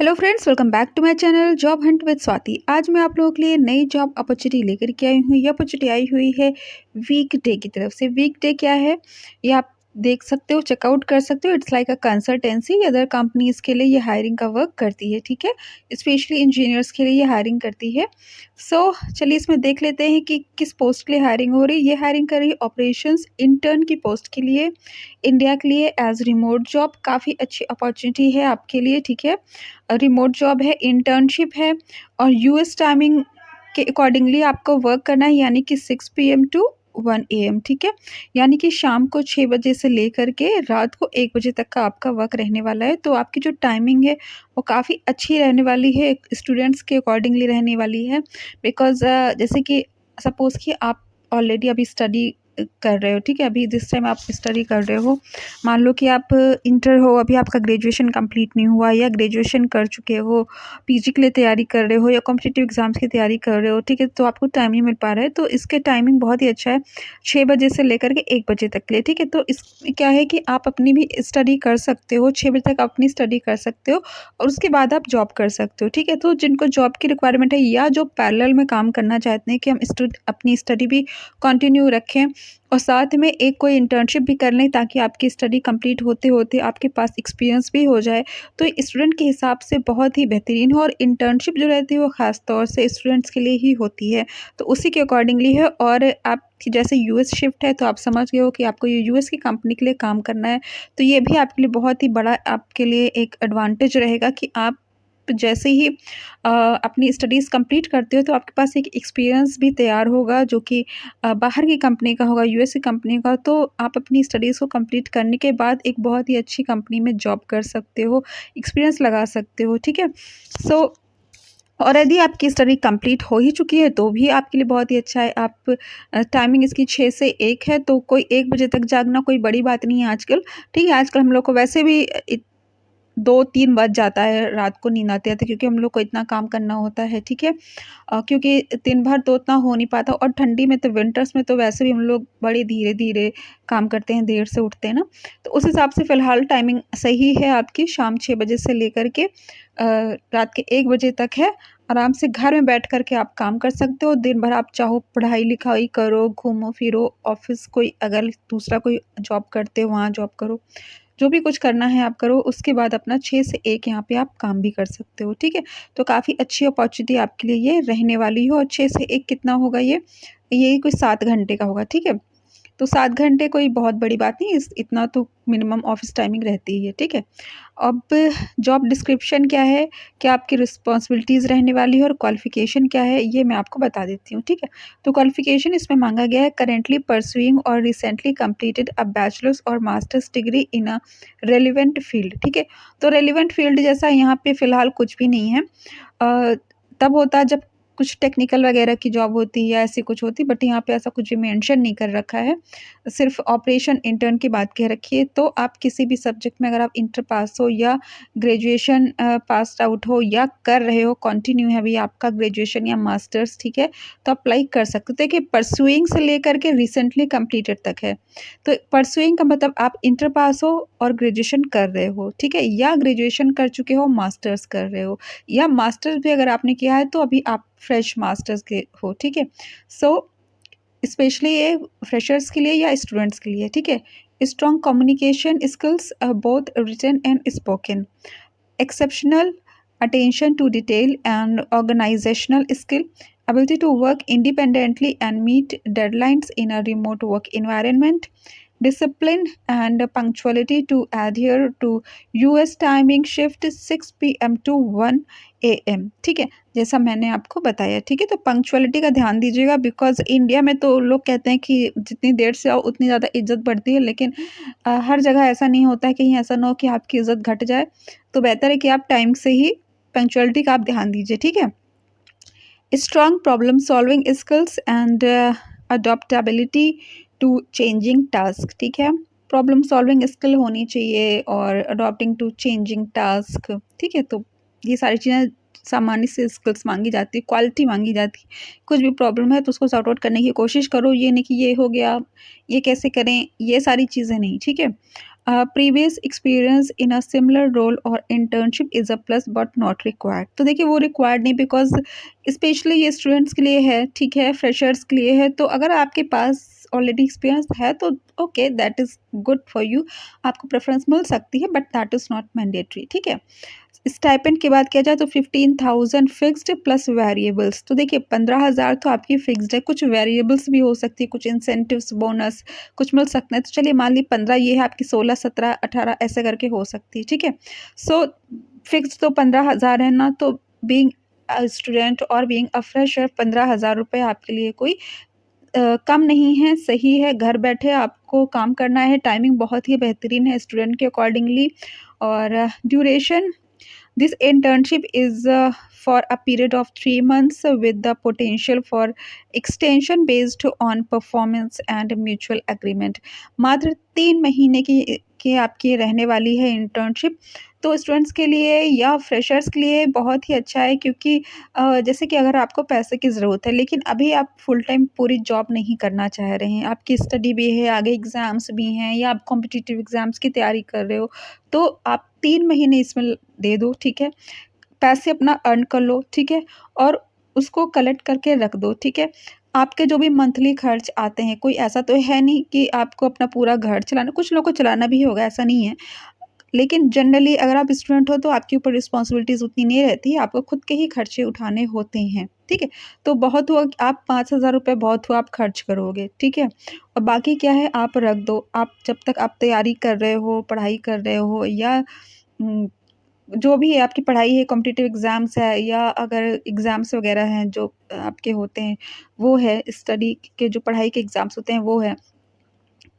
Hello friends, welcome back to my channel job hunt with Swati. आज मैं आप लोगों के लिए नई जॉब अपॉर्चुनिटी लेकर के आई हूँ। ये अपॉर्चुनिटी आई हुई है वीकडे की तरफ से। वीकडे क्या है ये आप देख सकते हो, चेकआउट कर सकते हो। It's like a consultancy. Other companies के लिए ये हायरिंग का वर्क करती है, ठीक है। स्पेशली इंजीनियर्स के लिए ये हायरिंग करती है। चलिए इसमें देख लेते हैं कि किस पोस्ट के लिए हायरिंग हो रही है। ये हायरिंग कर रही है ऑपरेशंस इंटर्न की पोस्ट के लिए, इंडिया के लिए एज रिमोट जॉब। काफ़ी अच्छी अपॉर्चुनिटी है आपके लिए, ठीक है। रिमोट जॉब है, इंटर्नशिप है और यूएस टाइमिंग के अकॉर्डिंगली आपको वर्क करना है, यानी कि 6 PM टू 1 AM, ठीक है। यानी कि शाम को 6 बजे से लेकर के रात को 1 बजे तक का आपका वर्क रहने वाला है। तो आपकी जो टाइमिंग है वो काफ़ी अच्छी रहने वाली है, स्टूडेंट्स के अकॉर्डिंगली रहने वाली है। बिकॉज़ जैसे कि सपोज़ कि आप ऑलरेडी अभी स्टडी कर रहे हो, ठीक है। अभी जिस टाइम आप स्टडी कर रहे हो, मान लो कि आप इंटर हो, अभी आपका ग्रेजुएशन कंप्लीट नहीं हुआ या ग्रेजुएशन कर चुके हो, पीजी के लिए तैयारी कर रहे हो या कॉम्पिटिटिव एग्जाम्स की तैयारी कर रहे हो, ठीक है। तो आपको टाइम नहीं मिल पा रहा है, तो इसके टाइमिंग बहुत ही अच्छा है, 6 बजे से लेकर के 1 बजे तक के लिए, ठीक है। तो इस क्या है कि आप अपनी भी स्टडी कर सकते हो, 6 बजे तक अपनी स्टडी कर सकते हो और उसके बाद आप जॉब कर सकते हो, ठीक है। तो जिनको जॉब की रिक्वायरमेंट है या जो पैरेलल में काम करना चाहते हैं कि हम अपनी स्टडी भी कंटिन्यू रखें और साथ में एक कोई इंटर्नशिप भी कर लें, ताकि आपकी स्टडी कंप्लीट होते होते आपके पास एक्सपीरियंस भी हो जाए, तो स्टूडेंट के हिसाब से बहुत ही बेहतरीन हो। और इंटर्नशिप जो रहती है वो ख़ास तौर से स्टूडेंट्स के लिए ही होती है, तो उसी के अकॉर्डिंगली है। और आपकी जैसे यूएस शिफ्ट है, तो आप समझ गए हो कि आपको ये यूएस की कंपनी के लिए काम करना है, तो ये भी आपके लिए बहुत ही बड़ा, आपके लिए एक एडवांटेज रहेगा कि आप जैसे ही अपनी स्टडीज़ कंप्लीट करते हो, तो आपके पास एक एक्सपीरियंस भी तैयार होगा, जो कि बाहर की कंपनी का होगा, यूएस की कंपनी का। तो आप अपनी स्टडीज़ को कंप्लीट करने के बाद एक बहुत ही अच्छी कंपनी में जॉब कर सकते हो, एक्सपीरियंस लगा सकते हो, ठीक है। सो और यदि आपकी स्टडी कंप्लीट हो ही चुकी है, तो भी आपके लिए बहुत ही अच्छा है। आप टाइमिंग इसकी 6 से 1 है, तो कोई 1 बजे तक जागना कोई बड़ी बात नहीं है आजकल, ठीक है। आजकल हम लोग को वैसे भी 2-3 बज जाता है, रात को नींद आती है, तो क्योंकि हम लोग को इतना काम करना होता है, ठीक है। क्योंकि दिन भर तो उतना हो नहीं पाता, और ठंडी में तो, विंटर्स में तो वैसे भी हम लोग बड़े धीरे-धीरे काम करते हैं, देर से उठते हैं ना। तो उस हिसाब से फ़िलहाल टाइमिंग सही है आपकी, शाम 6 बजे से लेकर के रात के 1 बजे तक है। आराम से घर में बैठ कर के आप काम कर सकते हो। दिन भर आप चाहो पढ़ाई-लिखाई करो, घूमो-फिरो, ऑफ़िस कोई अगर दूसरा कोई जॉब करते हो वहाँ जॉब करो। जो भी कुछ करना है आप करो, उसके बाद अपना 6 से 1 यहाँ पे आप काम भी कर सकते हो, ठीक है। तो काफ़ी अच्छी अपॉर्च्युनिटी आपके लिए ये रहने वाली है। और 6 से 1 कितना होगा ये कोई 7 घंटे का होगा, ठीक है। तो 7 घंटे कोई बहुत बड़ी बात नहीं, इस इतना तो मिनिमम ऑफ़िस टाइमिंग रहती ही है, ठीक है। अब जॉब डिस्क्रिप्शन क्या है, क्या आपकी रिस्पॉन्सिबिलिटीज़ रहने वाली है और क्वालिफ़िकेशन क्या है, ये मैं आपको बता देती हूँ, ठीक है। तो क्वालिफ़िकेशन इसमें माँगा गया है, करेंटली परस्यूइंग और रिसेंटली कंप्लीटेड अ बैचलर्स और masters degree in a relevant field, ठीक है। तो रेलेवेंट फ़ील्ड जैसा यहाँ पे फ़िलहाल कुछ भी नहीं है। तब होता है जब कुछ टेक्निकल वगैरह की जॉब होती है या ऐसी कुछ होती, बट यहाँ पे ऐसा कुछ भी मेंशन नहीं कर रखा है। सिर्फ़ ऑपरेशन इंटर्न की बात कह रखी है। तो आप किसी भी सब्जेक्ट में अगर आप इंटर पास हो या ग्रेजुएशन पास्ड आउट हो या कर रहे हो, कंटिन्यू है अभी आपका ग्रेजुएशन या मास्टर्स, ठीक है, तो अप्लाई कर सकते हो। देखिए, परस्यूइंग से लेकर के रिसेंटली कंप्लीटेड तक है। तो परस्यूइंग का मतलब आप इंटर पास हो और ग्रेजुएशन कर रहे हो, ठीक है, या ग्रेजुएशन कर चुके हो, मास्टर्स कर रहे हो, या मास्टर्स भी अगर आपने किया है तो अभी आप फ्रेश मास्टर्स के हो, ठीक है। सो स्पेशली ये फ्रेशर्स के लिए या स्टूडेंट्स के लिए, ठीक है। Strong communication skills, both written and spoken, exceptional attention to detail and organizational skill, ability to work independently and meet deadlines in a remote work environment, discipline and punctuality to adhere to US timing shift 6 PM to 1 AM, ठीक है, जैसा मैंने आपको बताया, ठीक है। तो punctuality का ध्यान दीजिएगा, बिकॉज़ इंडिया में तो लोग कहते हैं कि जितनी देर से आओ उतनी ज़्यादा इज़्ज़त बढ़ती है, लेकिन हर जगह ऐसा नहीं होता है, कहीं ऐसा ना हो कि आपकी इज़्ज़त घट जाए। तो बेहतर है कि आप टाइम से ही पंक्चुअलिटी का आप ध्यान दीजिए, ठीक है। Strong problem solving skills and adaptability to changing task, ठीक है। प्रॉब्लम सॉल्विंग स्किल होनी चाहिए और अडॉप्टिंग टू चेंजिंग टास्क, ठीक है। तो ये सारी चीज़ें सामान्य से स्किल्स मांगी जाती है, क्वालिटी मांगी जाती है। कुछ भी प्रॉब्लम है तो उसको सॉर्ट आउट करने की कोशिश करो, ये नहीं कि ये हो गया, ये कैसे करें, ये सारी चीज़ें नहीं, ठीक है। Previous experience in a similar role और internship is a plus but not required. तो देखिए वो रिक्वायर्ड नहीं, बिकॉज स्पेशली ये स्टूडेंट्स के लिए है, ठीक है, फ्रेशर्स के लिए है। तो अगर आपके पास ऑलरेडी एक्सपीरियंस है तो okay, that is good for you, आपको प्रेफरेंस मिल सकती है, but that is not mandatory, ठीक है। स्टाइपेंड की बात किया जाए तो 15,000 फिक्स्ड प्लस वेरिएबल्स। तो देखिए 15,000 तो आपकी फिक्स्ड है, कुछ वेरिएबल्स भी हो सकती है, कुछ इंसेंटिव्स, बोनस कुछ मिल सकते हैं। तो चलिए मान ली 15, ये है आपकी 16, 17, 18 ऐसे करके हो सकती है, ठीक है। सो फिक्स्ड तो 15,000 है ना, तो बीइंग अ स्टूडेंट और बीइंग अ फ्रेशर 15,000 रुपये आपके लिए कोई कम नहीं है, सही है। घर बैठे आपको काम करना है, टाइमिंग बहुत ही बेहतरीन है स्टूडेंट के अकॉर्डिंगली। और duration, this internship is for a period of 3 months with the potential for extension based on performance and mutual agreement। मात्र 3 महीने की आपकी रहने वाली है इंटर्नशिप। तो स्टूडेंट्स के लिए या फ्रेशर्स के लिए बहुत ही अच्छा है, क्योंकि जैसे कि अगर आपको पैसे की ज़रूरत है लेकिन अभी आप फुल टाइम पूरी जॉब नहीं करना चाह रहे हैं, आपकी स्टडी भी है, आगे एग्ज़ाम्स भी हैं, या आप कॉम्पिटिटिव एग्ज़ाम्स की तैयारी कर रहे हो, तो आप 3 महीने इसमें दे दो, ठीक है। पैसे अपना अर्न कर लो, ठीक है, और उसको कलेक्ट करके रख दो, ठीक है। आपके जो भी मंथली खर्च आते हैं, कोई ऐसा तो है नहीं कि आपको अपना पूरा घर चलाना, कुछ लोगों को चलाना भी होगा, ऐसा नहीं है। लेकिन जनरली अगर आप स्टूडेंट हो तो आपके ऊपर रिस्पॉन्सिबिलिटीज़ उतनी नहीं रहती है, आपको खुद के ही खर्चे उठाने होते हैं, ठीक है। तो बहुत हुआ कि आप 5,000 रुपये बहुत हुआ आप खर्च करोगे, ठीक है। और बाकी क्या है आप रख दो, आप जब तक आप तैयारी कर रहे हो, पढ़ाई कर रहे हो, या उम, जो भी है आपकी पढ़ाई है, कॉम्पिटिटिव एग्ज़ाम्स है, या अगर एग्ज़ाम्स वग़ैरह हैं जो आपके होते हैं, वो है स्टडी के, जो पढ़ाई के एग्ज़ाम्स होते हैं वो है।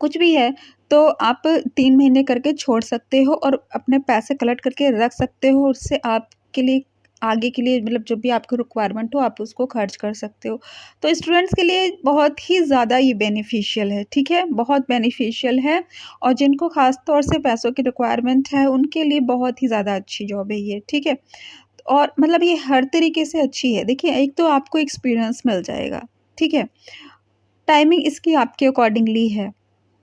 कुछ भी है, तो आप 3 महीने करके छोड़ सकते हो और अपने पैसे कलेक्ट करके रख सकते हो, उससे आपके लिए आगे के लिए मतलब जब भी आपको रिक्वायरमेंट हो आप उसको खर्च कर सकते हो। तो स्टूडेंट्स के लिए बहुत ही ज़्यादा ये बेनिफिशियल है, ठीक है? बहुत बेनिफिशियल है, और जिनको ख़ास तौर से पैसों की रिक्वायरमेंट है उनके लिए बहुत ही ज़्यादा अच्छी जॉब है ये, ठीक है? और मतलब ये हर तरीके से अच्छी है। देखिए, एक तो आपको एक्सपीरियंस मिल जाएगा, ठीक है? टाइमिंग इसकी आपके अकॉर्डिंगली है।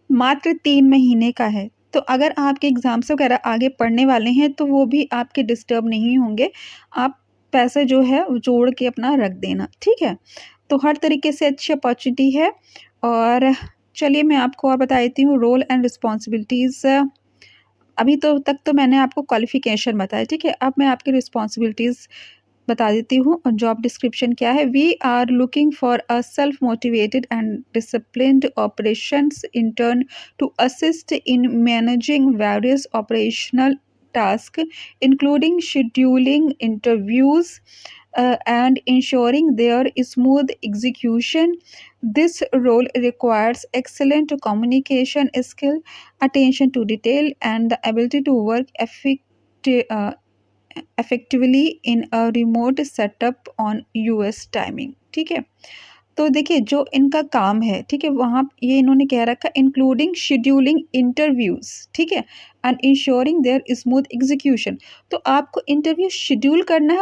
मात्र 3 महीने का है, तो अगर आपके एग्ज़ाम्स वगैरह आगे पढ़ने वाले हैं, तो वो भी आपके डिस्टर्ब नहीं होंगे। आप पैसे जो है वो जोड़ के अपना रख देना, ठीक है? तो हर तरीके से अच्छी अपॉर्च्युनिटी है। और चलिए मैं आपको और बता देती हूँ रोल एंड रिस्पॉन्सिबिलिटीज़। अभी तो तक तो मैंने आपको क्वालिफ़िकेशन बताया, ठीक है? अब मैं आपकी रिस्पॉन्सिबिलिटीज़ बता देती हूँ और जॉब डिस्क्रिप्शन क्या है। We are looking for a self motivated and disciplined operations intern to assist in managing various operational task including scheduling interviews and ensuring their smooth execution. This role requires excellent communication skill, attention to detail, and the ability to work effectively in a remote setup on US timing, ठीक है। तो देखिए जो इनका काम है, ठीक है, वहाँ ये इन्होंने कह रखा इंक्लूडिंग शेड्यूलिंग इंटरव्यूज, ठीक है, and ensuring their smooth execution. तो आपको इंटरव्यू शेड्यूल करना है,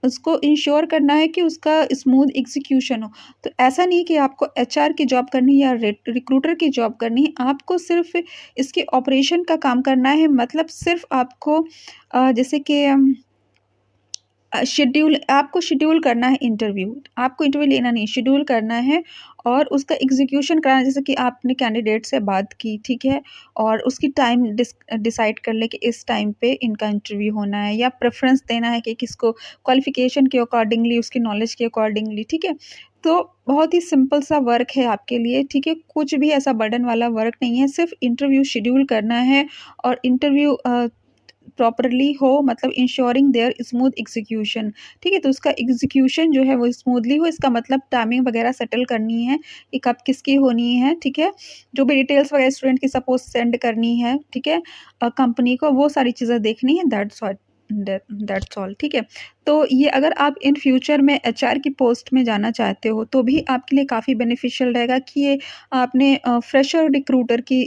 उसको इंश्योर करना है कि उसका स्मूथ एग्जीक्यूशन हो। तो ऐसा नहीं कि आपको एचआर की जॉब करनी है या रिक्रूटर की जॉब करनी है, आपको सिर्फ इसके ऑपरेशन का काम करना है। मतलब सिर्फ आपको जैसे कि शेड्यूल आपको शेड्यूल करना है इंटरव्यू, आपको इंटरव्यू लेना नहीं, शेड्यूल करना है और उसका एग्जीक्यूशन कराना है। जैसे कि आपने कैंडिडेट से बात की, ठीक है, और उसकी टाइम डिसाइड कर ले कि इस टाइम पे इनका इंटरव्यू होना है, या प्रेफरेंस देना है कि किसको, क्वालिफिकेशन के अकॉर्डिंगली, उसकी नॉलेज के अकॉर्डिंगली, ठीक है। तो बहुत ही सिंपल सा वर्क है आपके लिए, ठीक है, कुछ भी ऐसा बर्डन वाला वर्क नहीं है, सिर्फ इंटरव्यू शेड्यूल करना है और इंटरव्यू प्रॉपरली हो, मतलब इंश्योरिंग देयर स्मूथ एग्जीक्यूशन, ठीक है। तो उसका एग्जीक्यूशन जो है वो स्मूथली हो, इसका मतलब टाइमिंग वगैरह सेटल करनी है कि कब किसकी होनी है, ठीक है। जो भी डिटेल्स वगैरह स्टूडेंट की सपोज सेंड करनी है, ठीक है, कंपनी को वो सारी चीज़ें देखनी है। दैट्स ऑल, ठीक है। तो ये अगर आप इन फ्यूचर में एचआर की पोस्ट में जाना चाहते हो तो भी आपके लिए काफ़ी बेनिफिशियल रहेगा कि ये आपने फ्रेशर रिक्रूटर की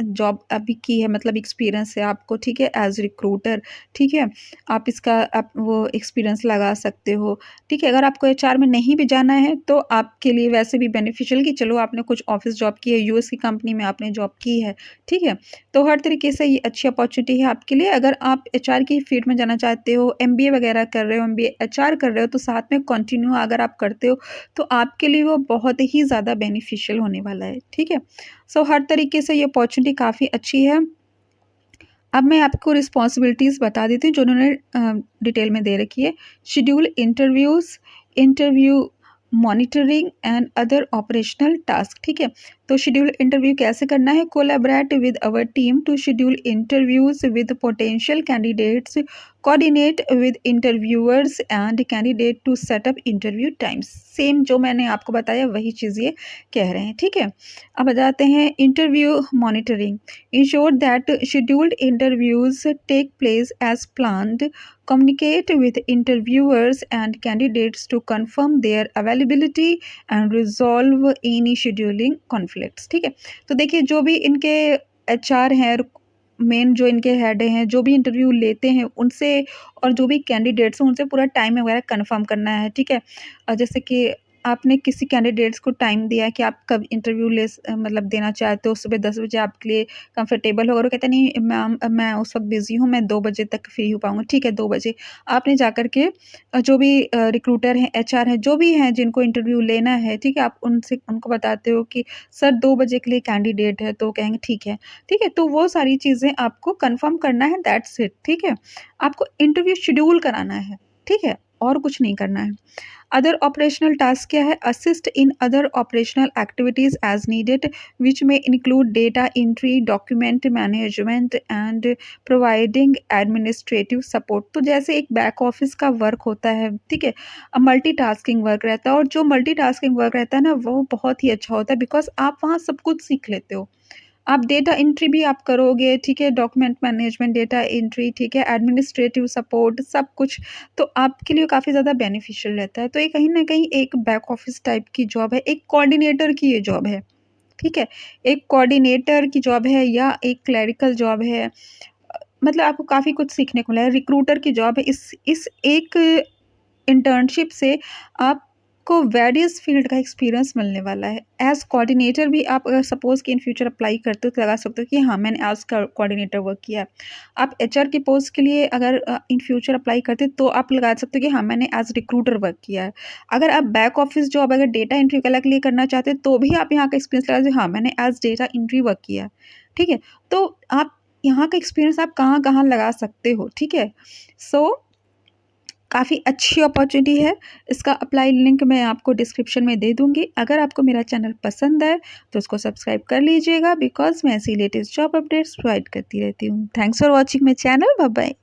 जॉब अभी की है, मतलब एक्सपीरियंस है आपको, ठीक है, एज़ रिक्रूटर, ठीक है। आप वो एक्सपीरियंस लगा सकते हो, ठीक है। अगर आपको एचआर में नहीं भी जाना है तो आपके लिए वैसे भी बेनिफिशियल कि चलो आपने कुछ ऑफ़िस जॉब की है, यूएस की कंपनी में आपने जॉब की है, ठीक है। तो हर तरीके से ये अच्छी अपॉर्च्युनिटी है आपके लिए। अगर आप एचआर की फील्ड में जाना चाहते हो, एमबीए वगैरह कर रहे हो, एमबीए एचआर कर रहे हो, तो साथ में कंटिन्यू अगर आप करते हो तो आपके लिए वो बहुत ही ज़्यादा बेनिफिशियल होने वाला है, ठीक है। सो हर तरीके से ये अपॉर्च्युनिटी काफ़ी अच्छी है। अब मैं आपको रिस्पॉन्सिबिलिटीज़ बता देती हूँ जो उन्होंने डिटेल में दे रखी है। Schedule interviews, interview monitoring and other operational task, ठीक है। तो शेड्यूल इंटरव्यू कैसे करना है? Collaborate with our team to schedule interviews with potential candidates, coordinate with interviewers and candidate to set up interview times. Same जो मैंने आपको बताया वही चीज़ ये कह रहे हैं, ठीक है। अब आ जाते हैं interview monitoring. Ensure that scheduled interviews take place as planned. Communicate with interviewers and candidates to confirm their availability and resolve any scheduling conflicts. ठीक है, तो देखिए जो भी इनके एचआर हैं, मेन जो इनके हेड हैं, जो भी इंटरव्यू लेते हैं उनसे और जो भी कैंडिडेट्स हैं उनसे पूरा टाइम वगैरह कंफर्म करना है, ठीक है। जैसे कि आपने किसी कैंडिडेट्स को टाइम दिया है कि आप कब इंटरव्यू मतलब देना चाहते हो, सुबह 10 बजे आपके लिए कंफर्टेबल होगा, और वो कहते हैं नहीं मैम मैं उस वक्त बिज़ी हूँ, मैं 2 बजे तक फ्री हो पाऊँगा, ठीक है 2 बजे। आपने जाकर के जो भी रिक्रूटर हैं, एचआर हैं, जो भी हैं जिनको इंटरव्यू लेना है, ठीक है, आप उनको बताते हो कि सर 2 बजे के लिए कैंडिडेट है, तो कहेंगे ठीक है, तो वो सारी चीज़ें आपको कन्फर्म करना है, दैट्स इट, ठीक है। आपको इंटरव्यू शेड्यूल कराना है, ठीक है, और कुछ नहीं करना है। अदर ऑपरेशनल टास्क क्या है? Assist in other operational activities as needed which में include data entry, document management and providing administrative support. तो जैसे एक बैक ऑफिस का वर्क होता है, ठीक है, मल्टीटास्किंग वर्क रहता है, और जो मल्टीटास्किंग वर्क रहता है ना वो बहुत ही अच्छा होता है, बिकॉज़ आप वहाँ सब कुछ सीख लेते हो। आप डेटा एंट्री भी आप करोगे, ठीक है, डॉक्यूमेंट मैनेजमेंट, डेटा एंट्री, ठीक है, एडमिनिस्ट्रेटिव सपोर्ट, सब कुछ, तो आपके लिए काफ़ी ज़्यादा बेनिफिशियल रहता है। तो ये कहीं न कहीं एक बैक ऑफ़िस टाइप की जॉब है, एक कोऑर्डिनेटर की ये जॉब है, ठीक है? एक कोऑर्डिनेटर की जॉब है या एक क्लेरिकल जॉब है। मतलब आपको काफ़ी कुछ सीखने को मिला है, रिक्रूटर की जॉब है। इस एक इंटर्नशिप से आपको वेरियस फील्ड का एक्सपीरियंस मिलने वाला है। एज़ कोऑर्डिनेटर भी आप अगर सपोज़ कि इन फ्यूचर अप्लाई करते हो तो लगा सकते हो कि हाँ, मैंने एज़ कोऑर्डिनेटर वर्क किया है। आप एचआर की पोस्ट के लिए अगर इन फ्यूचर अप्लाई करते हो तो आप लगा सकते हो कि हाँ, मैंने एज़ रिक्रूटर वर्क किया है। अगर आप बैक ऑफिस जॉब अगर डेटा एंट्री वाला के लिए करना चाहते हो तो भी आप यहाँ का एक्सपीरियंस लगा सकते हो, हाँ, मैंने एज़ डेटा एंट्री वर्क किया है। ठीक है? तो आप यहाँ का एक्सपीरियंस आप कहाँ-कहाँ लगा सकते हो, ठीक है? सो काफ़ी अच्छी अपॉर्च्युनिटी है। इसका अप्लाई लिंक मैं आपको डिस्क्रिप्शन में दे दूँगी। अगर आपको मेरा चैनल पसंद आए तो उसको सब्सक्राइब कर लीजिएगा, बिकॉज़ मैं ऐसी लेटेस्ट जॉब अपडेट्स प्रोवाइड करती रहती हूँ। Thanks for watching my channel. Bye bye.